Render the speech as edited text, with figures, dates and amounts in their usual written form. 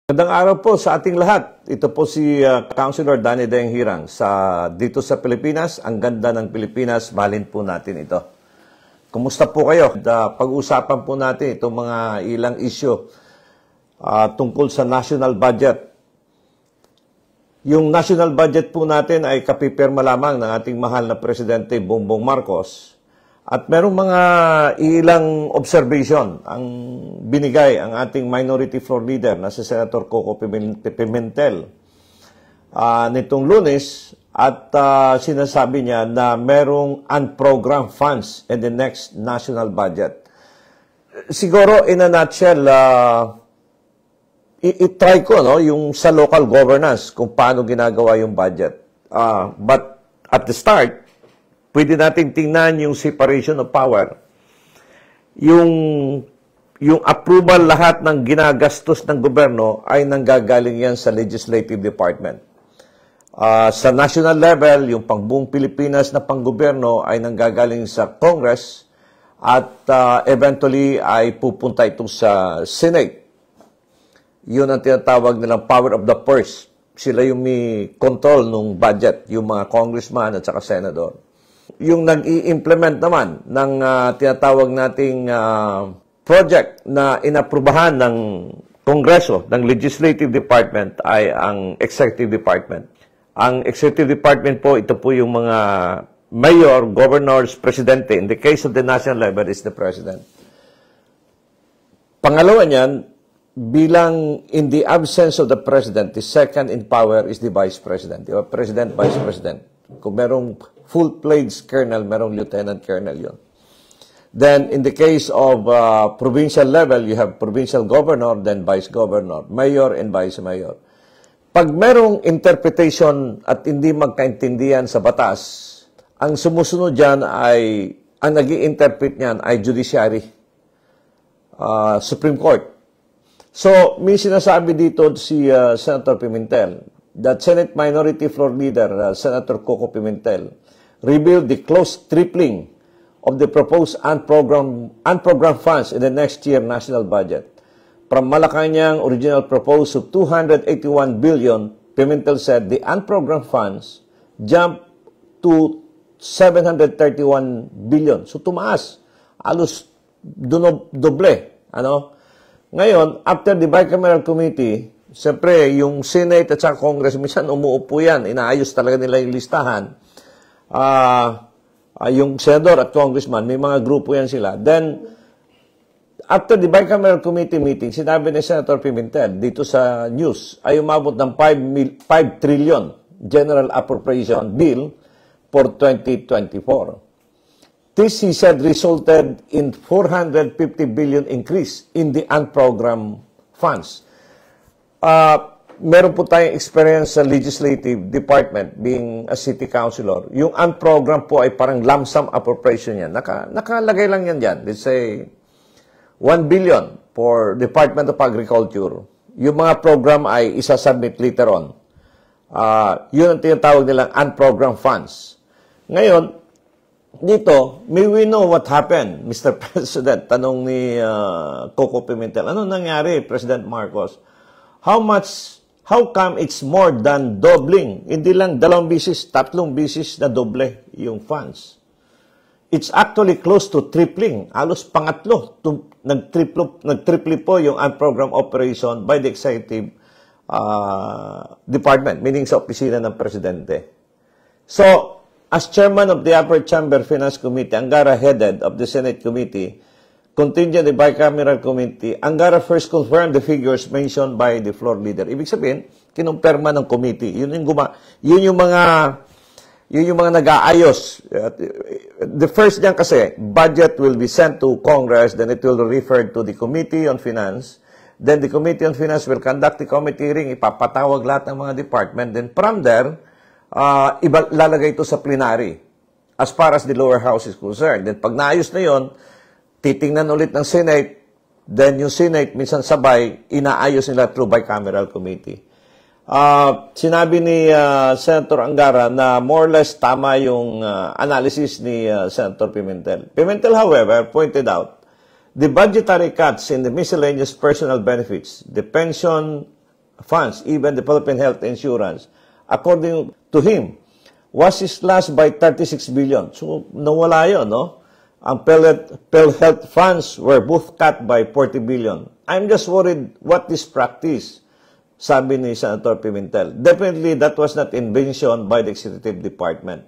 Magandang araw po sa ating lahat. Ito po si Councilor Danny Deng Hirang dito sa Pilipinas. Ang ganda ng Pilipinas, mahalin po natin ito. Kumusta po kayo? Pag-usapan po natin itong mga ilang issue tungkol sa national budget. Yung national budget po natin ay kapipirma lamang ng ating mahal na Presidente Bongbong Marcos. At merong mga ilang observation ang binigay ang ating minority floor leader na si Senator Coco Pimentel nitong Lunes at sinasabi niya na merong unprogrammed funds in the next national budget. Siguro in a nutshell, i-try ko yung sa local governance kung paano ginagawa yung budget. But at the start, pwede natin tingnan yung separation of power. Yung approval lahat ng ginagastos ng gobyerno ay nanggagaling yan sa legislative department. Sa national level, yung pangbuong Pilipinas na panggobyerno ay nanggagaling sa Congress at eventually ay pupunta ito sa Senate. Yun ang tinatawag nilang power of the purse. Sila yung may control ng budget, yung mga congressman at saka senador. Yung nag-i-implement naman ng tinatawag nating project na inaprubahan ng Kongreso, ng Legislative Department ay ang Executive Department. Ang Executive Department po, ito po yung mga mayor, governors, presidente. In the case of the national level is the president. Pangalawa niyan, bilang in the absence of the president, the second in power is the vice president. Diba? President, vice president. Kung merong full-fledged colonel, merong lieutenant colonel yun. Then, in the case of provincial level, you have provincial governor, then vice governor, mayor, and vice mayor. Pag merong interpretation at hindi magkaintindihan sa batas, ang sumusunod dyan ay, ang nag-i-interpret niyan ay judiciary, Supreme Court. So, may sinasabi dito si Senator Pimentel, that Senate Minority Floor Leader, Senator Coco Pimentel, revealed the close tripling of the proposed unprogrammed funds in the next year national budget. From Malacanang original proposal of 281 billion, Pimentel said the unprogrammed funds jumped to 731 billion. So tumaas, halos doble. Ngayon, after the bicameral committee, siyempre, yung Senate at saka Congress, minsan umuupo yan, inaayos talaga nila yung listahan. Yung Senador at Congressman, may mga grupo yan sila. Then, after the bicameral committee meeting, sinabi ni Senator Pimentel dito sa news, ay umabot ng 5 trillion General Appropriation Bill for 2024. This, he said, resulted in 450 billion increase in the unprogrammed funds. Meron po tayong experience sa legislative department being a city councilor. Yung unprogram po ay parang lump sum appropriation yan. Nakalagay lang yan dyan. Let's say 1 billion for Department of Agriculture. Yung mga program ay isasubmit later on. Yun ang tinatawag nilang unprogrammed funds. Ngayon, dito, may we know what happened, Mr. President? Tanong ni Coco Pimentel. Ano nangyari, President Marcos? How come it's more than doubling? Hindi lang 2 bisis, 3 bisis na doble yung funds. It's actually close to tripling. Halos pangatlo. Nag-triple po yung unprogrammed operation by the executive department, meaning sa opisina ng presidente. So, as chairman of the Upper Chamber Finance Committee, Angara headed of the Senate Committee, contingent the bicameral committee, Angara first confirmed the figures mentioned by the floor leader. Ibig sabihin, kinumpirma ng committee. Yun yung mga nag-aayos. The first niyan kasi, budget will be sent to Congress, then it will be referred to the Committee on Finance. Then the Committee on Finance will conduct the committee hearing, ipapatawag lahat ng mga department. Then from there, ilalagay ito sa plenary as far as the lower house is concerned. Then pag naayos na yon, titingnan ulit ng Senate, then yung Senate, minsan sabay, inaayos nila through bicameral committee. Sinabi ni Senator Angara na more or less tama yung analysis ni Senator Pimentel. Pimentel, however, pointed out the budgetary cuts in the miscellaneous personal benefits, the pension funds, even the Philippine Health Insurance, according to him, was slashed by 36 billion. So, nawala yun, no? Ang PhilHealth funds were both cut by 40 billion. I'm just worried what this practice, sabi ni Senator Pimentel. Definitely, that was not invention by the Executive Department.